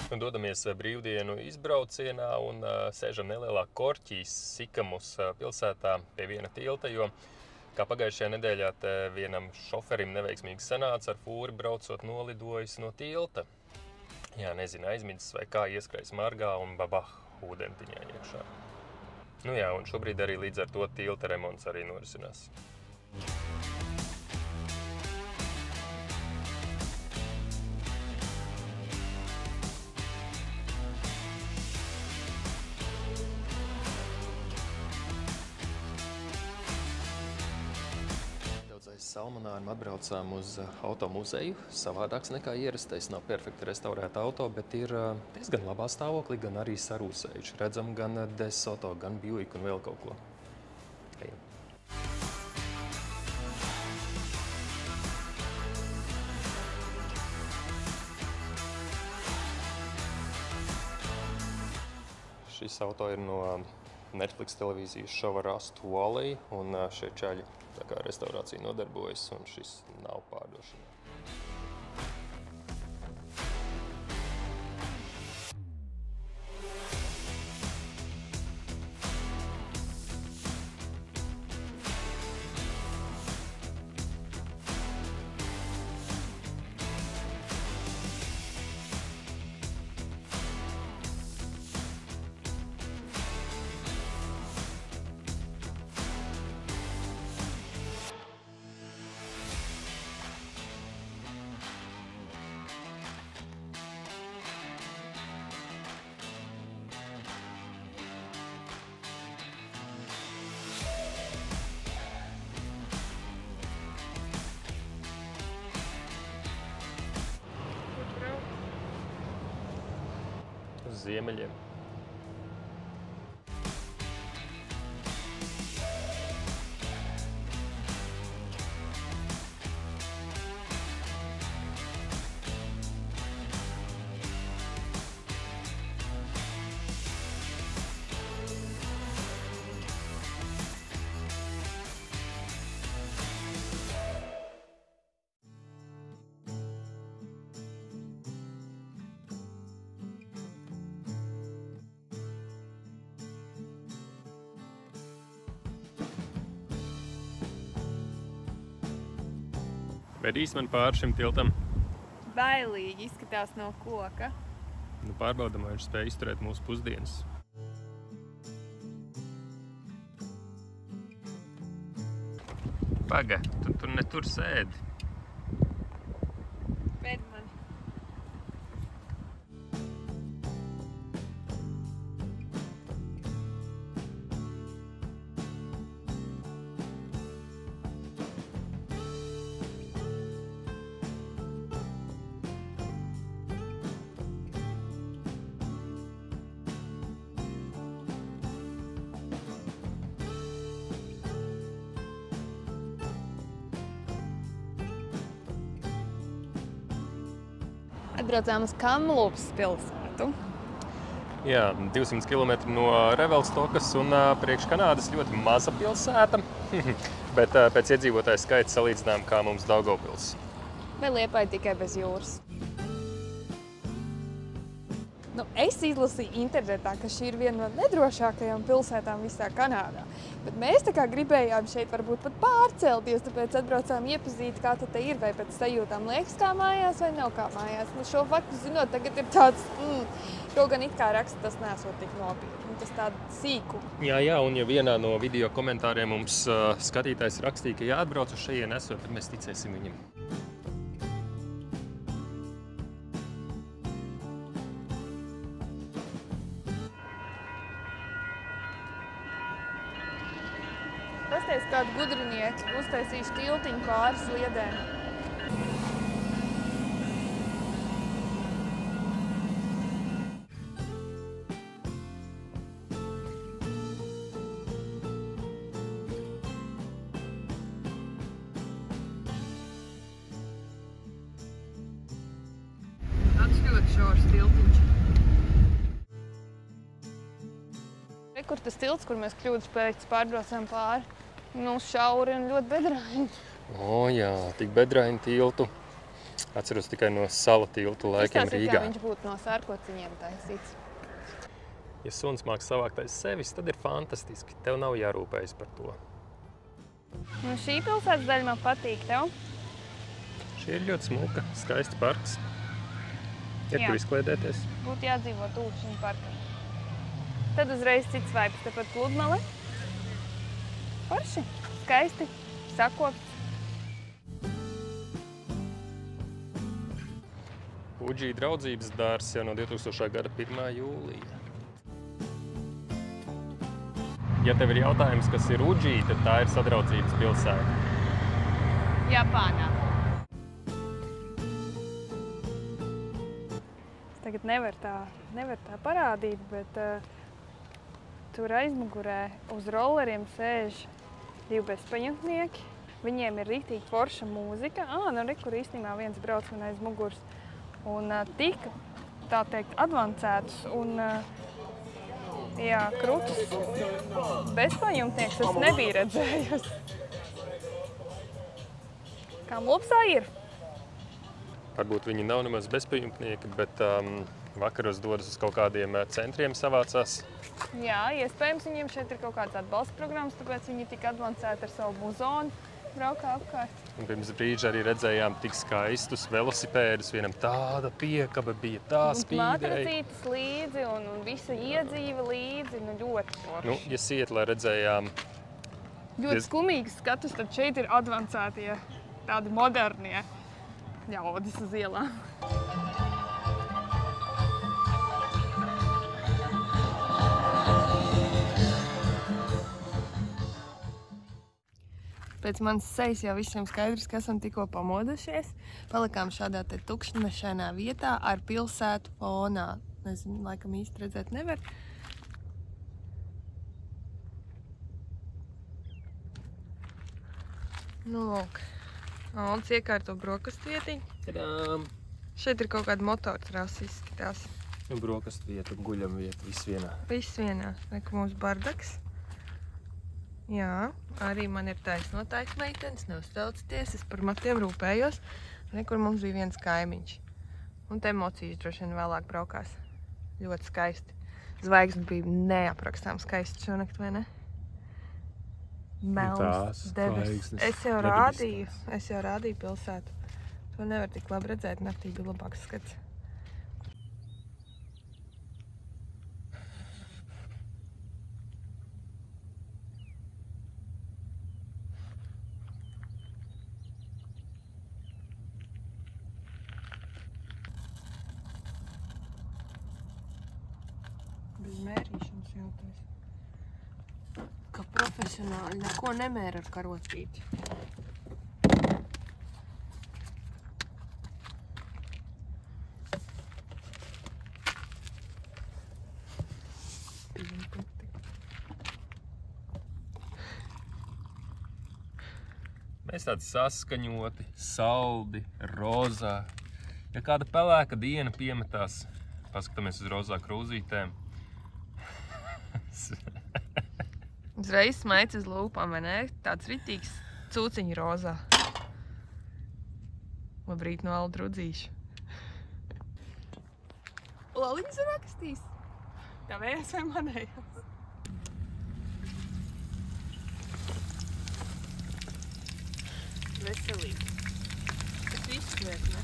Dodamies brīvdienu izbraucienā un sēžam nelielā Korķijas Sikamus pilsētā pie viena tilta, jo, kā pagājušajā nedēļā, te vienam šoferim neveiksmīgi sanāca ar fūri braucot nolidojis no tilta. Jā, nezinu, aizmidzis vai kā, ieskrējis margā un babah, ūdentiņā iekšā. Nu jā, un šobrīd arī līdz ar to tilta remonts arī norisinās. Salmonārim atbraucām uz automuzeju. Savādāks nekā ierastais, nav perfekti restaurēta auto, bet ir diezgan labā stāvoklī, gan arī sarūsējuši. Redzam gan DeSoto, gan Buick un vēl kaut ko. Ejam. Šis auto ir no Netflix televīzijas šova Rust Valley, un šie čaļi tā kā restaurācija nodarbojas, un šis nav pārdošanā. Uz ziemeļiem. Vedīs man pāri šim tiltam. Bailīgi izskatās no koka. Nu, pārbaudam, vai viņš spēj izturēt mūsu pusdienas. Paga, tu tur ne tur sēdi. Ved mani. Atbraucām uz Kamlūpas pilsētu. Jā, 200 km no Revelstokas un priekš Kanādas ļoti maza pilsēta, bet pēc iedzīvotāju skaita salīdzinām kā mums Daugavpils. Vai Liepāja tikai bez jūras? Nu, es izlasīju internetā, ka šī ir viena no nedrošākajām pilsētām visā Kanādā. Bet mēs tā kā gribējām šeit varbūt pat pārcelties, tāpēc atbraucām iepazīt, kā tad te ir, vai pēc sajūtām liekas kā mājās vai nav kā mājās. Nu, šo faktu zinot, tagad ir tāds, kaut gan it kā raksta, tas nesot tik nopietni, tas tādu sīku. Jā, un ja vienā no video komentāriem mums skatītājs rakstīja, ka jāatbrauc uz šajien esot, tad mēs ticēsim viņam. Pasties, kādi gudrinieki uztaisījuši tiltiņu pāri sliedēm. Tāds ļoti šaurs tiltiņš. Kur tas tilts, kur mēs kļūdas pēc pārbraucām pāri, nu šauri un ļoti bedraini. O jā, tik bedraini tiltu Atceros tikai no Sala tilta laikiem Izstāstīt, Rīgā. kā viņš būtu no sārkociņiem taisīts. Ja suns māk savākt aiz sevis, tad ir fantastiski. Tev nav jārūpējas par to. Nu, šī pilsētas daļa man patīk tev. Šī ir ļoti smuka, skaista parks. Ir Jā. kur izkliedēties. Būtu jādzīvo tuvu šim parkam. Tad uzreiz cits vibes, tepat pludmale. Forši, skaisti, sakopts. Udžī draudzības dārs jau no 2000. gada 1. jūlija. Ja tev ir jautājums, kas ir Udžī, tad tā ir sadraudzības pilsēta. Japānā. Tagad nevar tā parādīt, bet tur aizmugurē uz rolleriem sēž 2 bezpajumtnieki. Viņiem ir rīktīgi forša mūzika. Nu re, kur īstenībā viens brauc man aiz muguras. Un tika, tā teikt, advancētus un krutus bezpajumtnieks es nebiju redzējusi. Kā Mopsā ir? Varbūt viņi nav nemaz bezpajumtnieki, bet vakaros dodas uz kaut kādiem centriem savācās. Jā, iespējams, viņiem šeit ir kaut kāds atbalsta programmas, tāpēc viņi tik advancēti ar savu muzonu braukā apkārt. Un pirms brīža arī redzējām tik skaistus velosipēdus. Vienam tāda piekaba bija, tā spīdēja. Matrazītes līdzi un visa iedzīve līdzi. Nu, ļoti forši. Nu, ja Sietla redzējām Ļoti skumīgs skatus, tad šeit ir advancētie, tādi modernie ļaudis uz ielām. Pēc manas sejas jau visiem skaidrs, ka esam tikko pamodušies. Palikām šādā te tukšņmešainā vietā ar pilsētu fonā. Nezinu, laikam īsti redzēt nevar. Nu, lūk. Alns iekārto brokastu vietiņu. Tadām! Šeit ir kaut kāda motortrasa izskatās. Brokastu vieta, guļam vieta, viss vienā. Viss vienā. Reku mums bardaks. Jā, arī man ir taisnotais meitenes, neuztraucieties, es par matiem rūpējos. Rekur mums bija viens kaimiņš. Un te emocijas droši vien vēlāk braukās. Ļoti skaisti. Zvaigznes bija neaprakstām skaisti šonakt, vai ne? Melns debesis. Es jau rādīju pilsētu. To nevar tik labi redzēt, naktī bija labāks skats. Bez mērīšanas jautājums. Kā profesionāli neko nemēra ar karocīti. Mēs tādi saskaņoti, saldi, rozā. Ja kāda pelēka diena piemetās, paskatāmies uz rozā krūzītēm. Uzreiz smaids uz lūpām, vai ne? Tāds ritīgs cūciņu rozā. Labrīt no Alda Rudzīša. Laliņas rakstīs. Tavējās vai manējās? Veselīgi. Tas viss liek, ne?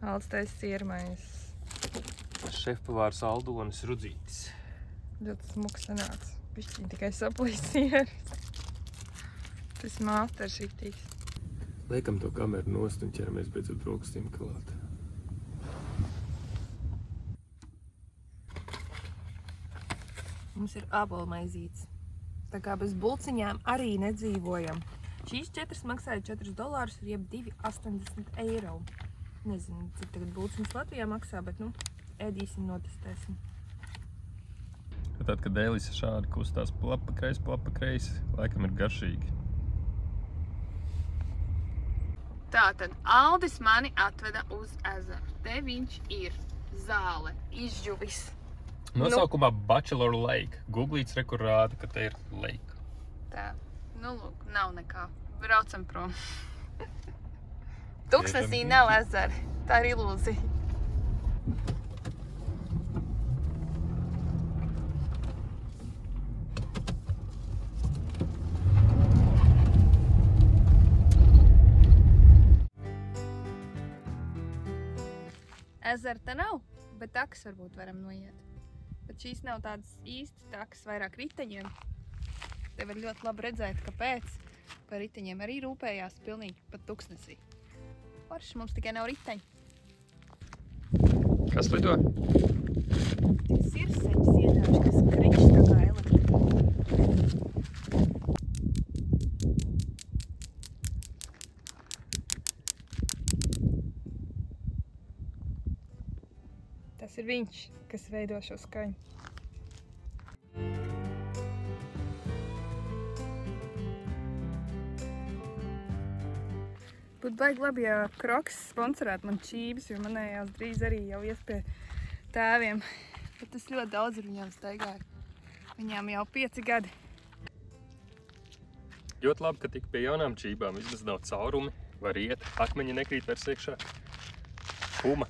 Alds taisa siermaiņas. Šefpavārs Aldonis Rudzītis. Ļoti smuks sanāca. Bišķiņ tikai saplīs sieris. Tas māsters ritīgs. Liekam to kameru nost un ķeramies beidzot brokastīm klāt. Mums ir ābolmaizītes. Tā kā bez bulciņām arī nedzīvojam. Šīs 4 maksāja $4, jeb 2,80 eiro. Nezinu, cik tagad bulciņas Latvijā maksā, bet, ēdīsim, notestēsim. Tad, kad Elisa šādi kustās plapa kreisi, laikam ir garšīgi. Tātad Aldis mani atveda uz ezeru. Te viņš ir zāle, izžuvis. Nosaukumā Bachelor Lake. Googlīts rekur rāda, ka te ir lake. Tā, nu lūk, nav nekā. Braucam prom. Tuksnesī nav ezeri. Tā ir ilūzija. Ezera te nav, bet takas varbūt varam noiet. Bet šīs nav tādas īsti takas, vairāk riteņiem. Te var ļoti labi redzēt, kāpēc par riteņiem arī rūpējās pilnīgi pat Tuksnesī. Forši, mums tikai nav riteņi. Kas lido? Tie sirseņi siedāši, kas krišķ tā kā elektrika. Tas ir viņš, kas veido šo skaņu. Būtu baigi labi, ja Crocs sponsorētu man čības, jo manējās drīz arī jau ies pie tēviem. Bet es ļoti daudz ar viņām staigāju. Viņām jau 5 gadi. Ļoti labi, ka tika pie jaunām čībām. Vismaz nav caurumi, var iet, akmeņi nekrīt vairs iekšā. Puma.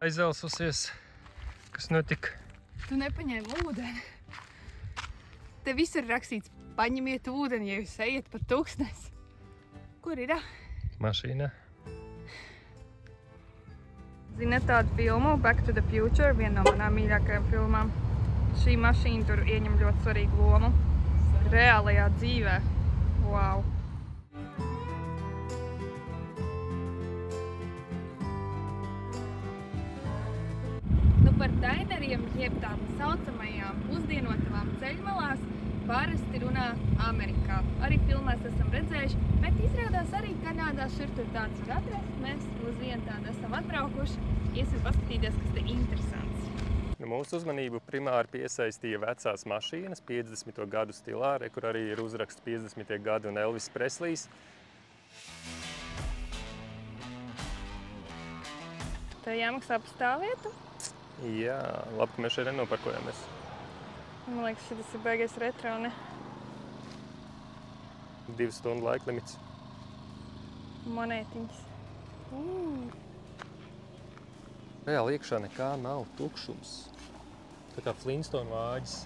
Aizelsusies, kas notika? Tu nepaņēmi ūdeni. Te visur rakstīts, paņemiet ūdeni, ja jūs ejat pa Tuksnesi. Kur ir? Mašīnā. Zināt tādu filmu Back to the Future, viena no manām mīļākajām filmām. Šī mašīna tur ieņem ļoti svarīgu lomu reālajā dzīvē. Wow! Par daineriem, jeb tādām saucamajām pusdienotavām ceļmalās, parasti runā Amerikā. Arī filmās esam redzējuši, bet izrādās arī Kanādā šur tur tāds var atrast. Mēs uz vienu tādu esam atbraukuši. Iesim paskatīties, kas te interesants. Mūsu uzmanību primāri piesaistīja vecās mašīnas 50. gadu stilā, kur arī ir uzraksts 50. gadi un Elvis Preslijs. Te jāmaksā par stāvvietu? Jā, labi, ka mēs šeit nenoparkojamies. Man liekas, šis ir baigais retro, ne? 2 stundu laika limits. Monētiņas. Reāli iekšā nekā nav, tukšums. Tā kā Flintstone vāģis.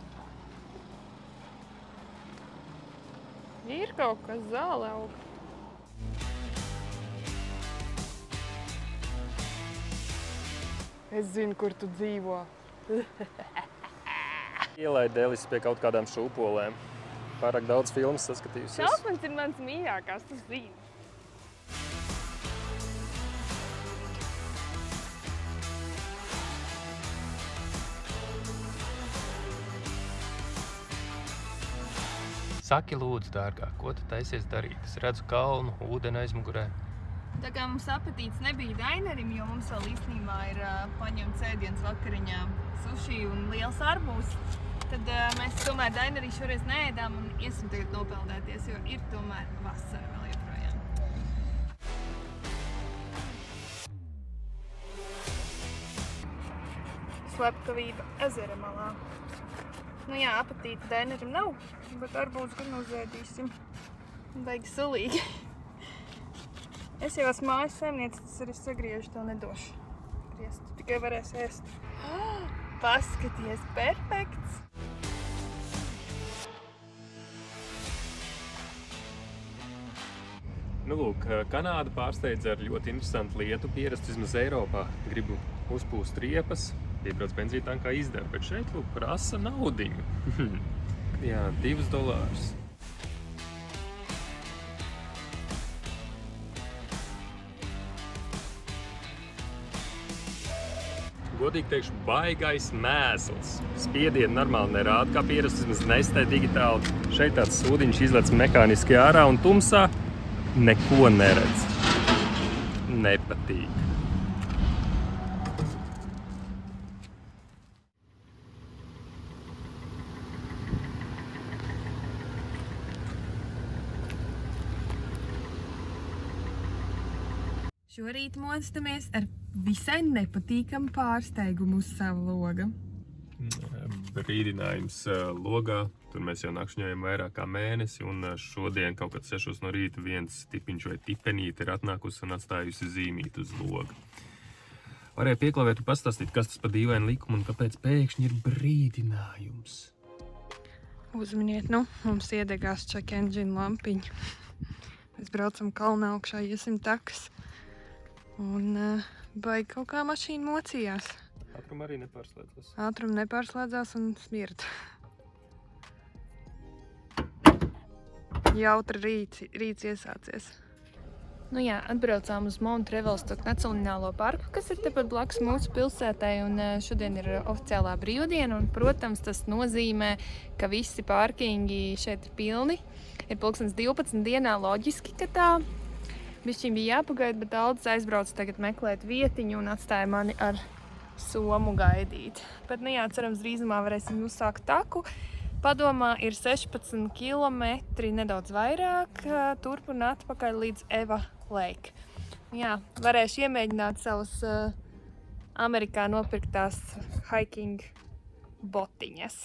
Ir kaut kas zāle aug. Es zinu, kur tu dzīvo. Ielaid Elisa pie kaut kādām šūpolēm. Pārāk daudz filmas saskatījusies. Šausmas ir mans mīļākās, tu zini. Saki lūdzu, dārgā, ko tu taisies darīt? Es redzu kalnu, ūdeni aizmugurē. Tā kā mums apetīts nebija dainerim, jo mums vēl īstenībā ir paņemts ēdienas vakariņām suši un liels arbūs, tad mēs tomēr dainerī šoreiz neēdām un iesim tagad nopeldēties, jo ir tomēr vasara vēl joprojām. Slepkavība ezera malā. Nu jā, apetīta dainerim nav, bet arbūs gan uzēdīsim. Baigi sulīgi. Es jau esmu mājas saimniece, tas arī sagriežu, tev nedošu griezt. Tu tikai varēsi ēst. Paskaties, perfekts! Nu lūk, Kanāda pārsteidz ar ļoti interesantu lietu, pierast vismaz Eiropā. Gribu uzpūst riepas, piebrauc benzīntankā izdeva, bet šeit lūk prasa naudiņu. Jā, $2. Godīgi teikšu, baigais mēsls. Spiedienu normāli nerāda, kā pierast, vismaz nestē digitāli. Šeit tāds sūdiņš izlec mehāniski ārā un tumsā neko neredz. Nepatīk. Šorīt mostamies ar visai nepatīkamu pārsteigumu uz savu loga. Brīdinājums logā. Tur mēs jau nakšņojam vairāk kā mēnesi, un šodien kaut kad 6 no rīta viens tipiņš vai tipenīte ir atnākusi un atstājusi zīmīti uz loga. Varēja pieklavēt un pastāstīt, kas tas pa dīvainu likumu un kāpēc pēkšņi ir brīdinājums. Uzminiet, mums iedegās check engine lampiņa. Mēs braucam kalnā augšā, iesim takas. Un baigi kaut kā mašīna mocījās. Ātrum arī nepārslēdzās. Ātrum nepārslēdzās un smird. Jautra rīts iesācies. Nu jā, atbraucām uz Mount Revelstoke Nacionālo parku, kas ir tepat blakus mūsu pilsētai, un šodien ir oficiālā brīvdiena, un, protams, tas nozīmē, ka visi parkingi šeit ir pilni. Ir 12 dienā loģiski, ka tā. Bišķiņ bija jāpagaida, bet Aldis aizbrauc tagad meklēt vietiņu un atstāja mani ar somu gaidīt. Bet, nu jā, cerams, drīzumā varēsim uzsākt taku. Padomā ir 16 kilometri, nedaudz vairāk, turp un atpakaļ līdz Eva Lake. Jā, varēšu iemēģināt savas Amerikā nopirktās hiking botiņas.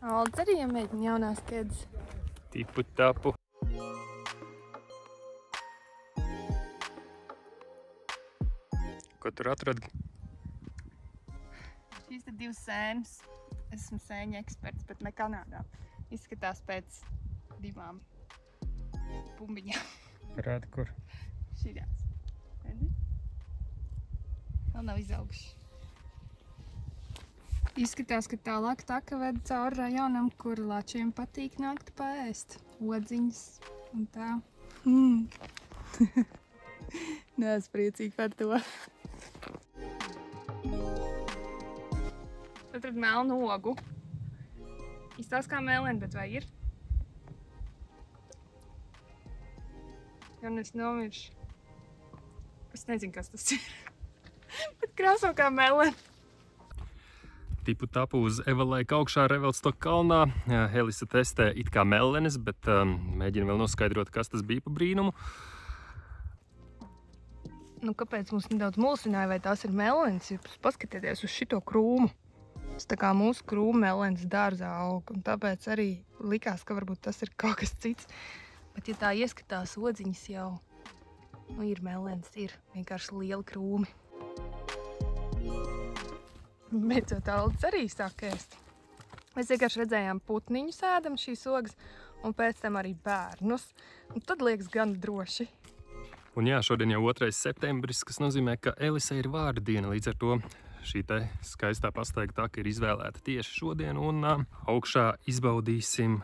Aldis arī iemēģina jaunās ķēdes. Tipu tapu. Ko tur atradi? Šīs ir 2 sēnes. Esmu sēņu eksperts, bet ne Kanādā. Izskatās pēc 2 bumbiņām. Parādi, kur? Šīs. Redzi? Vēl nav izauguši. Izskatās, ka tālāk taka ved cauri rajonam, kur lačiem patīk nākt paēst. Odziņas un tā. Neesmu priecīgi par to. Atrad melnu ogu. Izstās kā meleni, bet vai ir? Ja es nomiršu. Es nezinu, kas tas ir. Bet krāso kā meleni. Tipu tapu uz Eva Lake augšā Revelstoke kalnā. Elisa testē it kā melenes, bet mēģina vēl noskaidrot, kas tas bija pa brīnumu. Nu, kāpēc mums nedaudz mulsināja, vai tās ir melenes? Jūs paskatieties uz šito krūmu. Tas tā kā mūsu krūmu melenes dārzā aug, un tāpēc arī likās, ka varbūt tas ir kaut kas cits. Bet, ja tā ieskatās odziņas jau, nu, ir melenes, ir vienkārši lieli krūmi. Beidzot, Aldis arī sāk ēst. Mēs vienkārši redzējām putniņus ēdam šīs ogas, un pēc tam arī bērnus. Un tad liekas gan droši. Un jā, šodien jau 2. septembris, kas nozīmē, ka Elisai ir vārda diena. Līdz ar to šī te skaistā pastaiga taka ir izvēlēta tieši šodien, un augšā izbaudīsim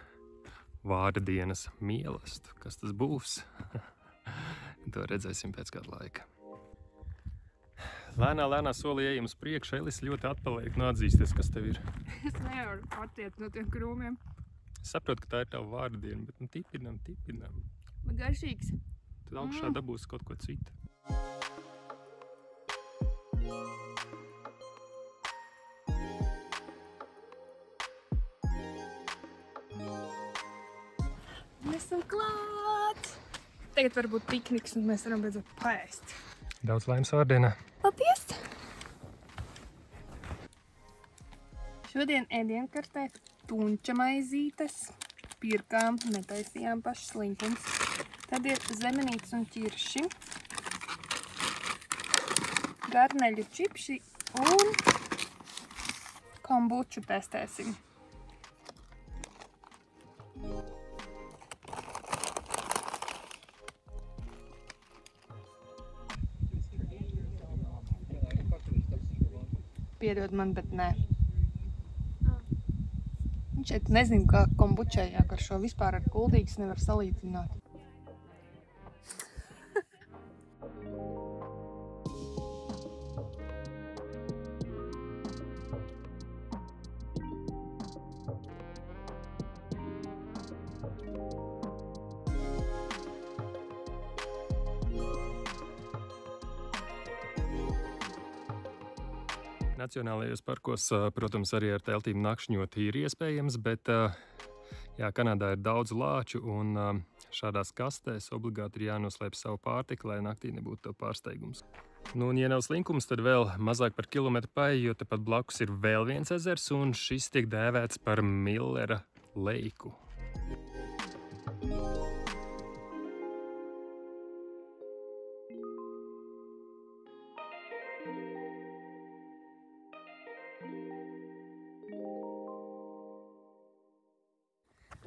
vārda dienas mīlestību. Kas tas būs? To redzēsim pēc kāda laika. Lēnā soli ejam uz priekšu. Elis ļoti atpaliek un atzīsties, kas tev ir. Es nevaru attiet no tiem krūmiem. Es saprotu, ka tā ir tava vārda diena, bet nu tipinam. Bet garšīgs. Tad augšā dabūs kaut ko citu. Mēs esam klāt! Tagad var būt pikniks un mēs varam beidzot paēst. Daudz laimes vārdienā! Paldies! Šodien ēdienkartē tunča maizītes. Pirkām, netaisījām pašas slinkums. Tad ir zemenītes un ķirši. Garneļu čipši un kombuču testēsim. Piedod man, bet nē. Šeit nezinu, kā kombučai jāgaršo. Vispār ar kuldīgas nevar salīdzināt. Nacionālajos parkos, protams, arī ar teltīm nakšņot ir iespējams, bet jā, Kanādā ir daudz lāču un šādās kastēs obligāti ir jānoslēp savu pārtiku, lai naktī nebūtu tev pārsteigums. Nu, un, ja nav slinkums, tad vēl mazāk par kilometru paeju, jo tepat blakus ir vēl viens ezers, un šis tiek dēvēts par Millera leiku.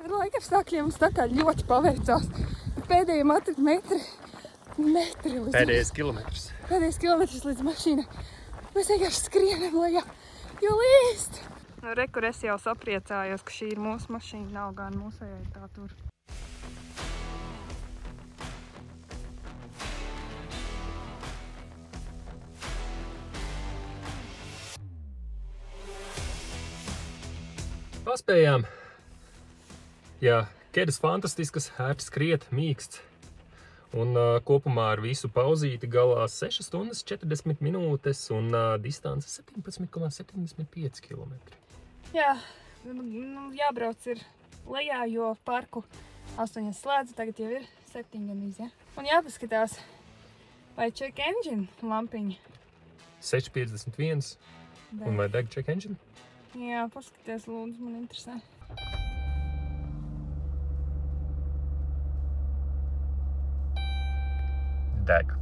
Ar laikapstākļiem mums tā kā ļoti paveicās. Pēdējie metri līdz... Pēdējais kilometrs. Pēdējais kilometrs līdz mašīnai. Mēs vienkārši skrienam lejā, jo līst. Nu, re, kur es jau sapriecājos, ka šī ir mūsu mašīna, nav gan mūsējai tā tur. Paspējām. Jā, ķēdes fantastiskas, ērti skriet, mīksts. Un kopumā ar visu pauzīti galā 6 stundas 40 minūtes un distance 17,75 km. Jā, jābrauc ir lejā, jo parku 8 slēdza, tagad jau ir 7 ganīs, ja? Un jāpaskatās, vai check engine lampiņa. 6,51. Un vai deg check engine? Jā, paskaties, lūdzu, man interesē. Deg.